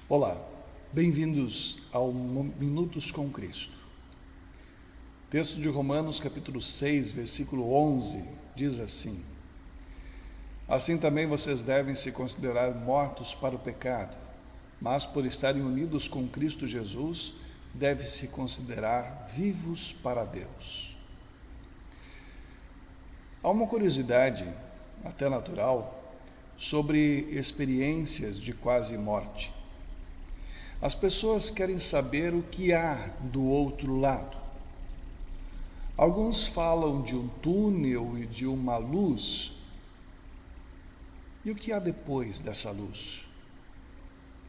Olá, bem-vindos ao Minutos com Cristo. Texto de Romanos capítulo 6, versículo 11, diz assim: Assim também vocês devem se considerar mortos para o pecado, mas por estarem unidos com Cristo Jesus, devem se considerar vivos para Deus. Há uma curiosidade, até natural, sobre experiências de quase morte. As pessoas querem saber o que há do outro lado. Alguns falam de um túnel e de uma luz. E o que há depois dessa luz?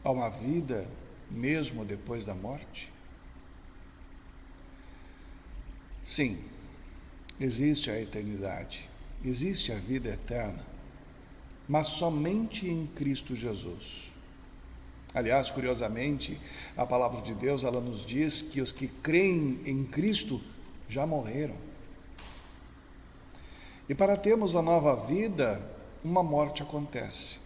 Há uma vida mesmo depois da morte? Sim, existe a eternidade, existe a vida eterna, mas somente em Cristo Jesus. Aliás, curiosamente, a palavra de Deus, ela nos diz que os que creem em Cristo já morreram. E para termos a nova vida, uma morte acontece.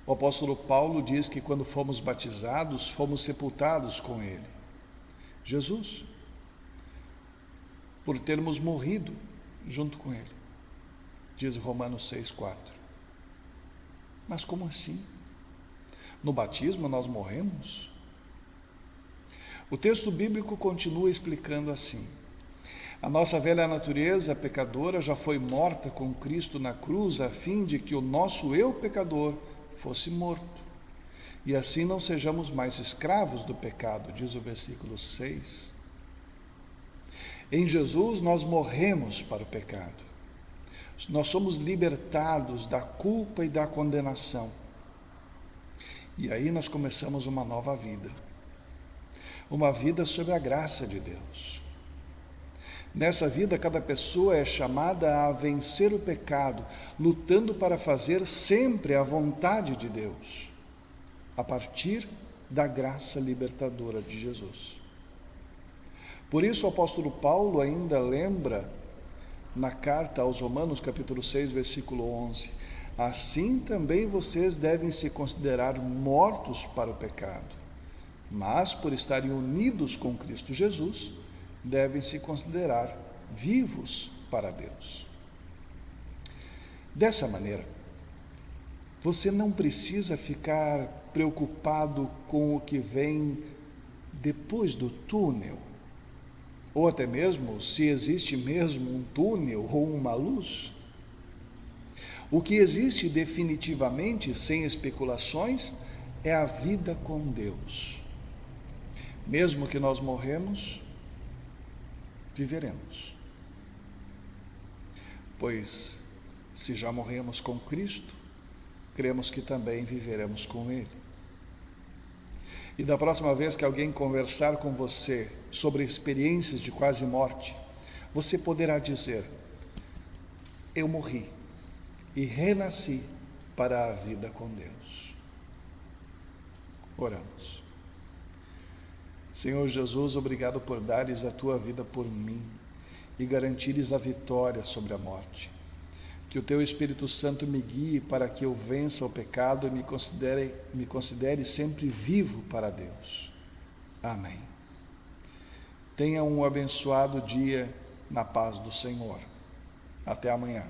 O apóstolo Paulo diz que quando fomos batizados, fomos sepultados com ele. Jesus, por termos morrido junto com ele. Diz Romanos 6,4. Mas como assim? No batismo nós morremos? O texto bíblico continua explicando assim: a nossa velha natureza pecadora já foi morta com Cristo na cruz, a fim de que o nosso eu pecador fosse morto, e assim não sejamos mais escravos do pecado, diz o versículo 6. Em Jesus nós morremos para o pecado. Nós somos libertados da culpa e da condenação. E aí nós começamos uma nova vida. Uma vida sob a graça de Deus. Nessa vida, cada pessoa é chamada a vencer o pecado, lutando para fazer sempre a vontade de Deus, a partir da graça libertadora de Jesus. Por isso o apóstolo Paulo ainda lembra, na carta aos Romanos, capítulo 6, versículo 11, assim também vocês devem se considerar mortos para o pecado, mas por estarem unidos com Cristo Jesus, devem se considerar vivos para Deus. Dessa maneira, você não precisa ficar preocupado com o que vem depois do túnel, ou até mesmo se existe mesmo um túnel ou uma luz. O que existe definitivamente, sem especulações, é a vida com Deus. Mesmo que nós morremos, viveremos. Pois, se já morremos com Cristo, cremos que também viveremos com Ele. E da próxima vez que alguém conversar com você sobre experiências de quase morte, você poderá dizer: eu morri e renasci para a vida com Deus. Oramos. Senhor Jesus, obrigado por dares a tua vida por mim e garantires a vitória sobre a morte. Que o teu Espírito Santo me guie para que eu vença o pecado e me considere sempre vivo para Deus. Amém. Tenha um abençoado dia na paz do Senhor. Até amanhã.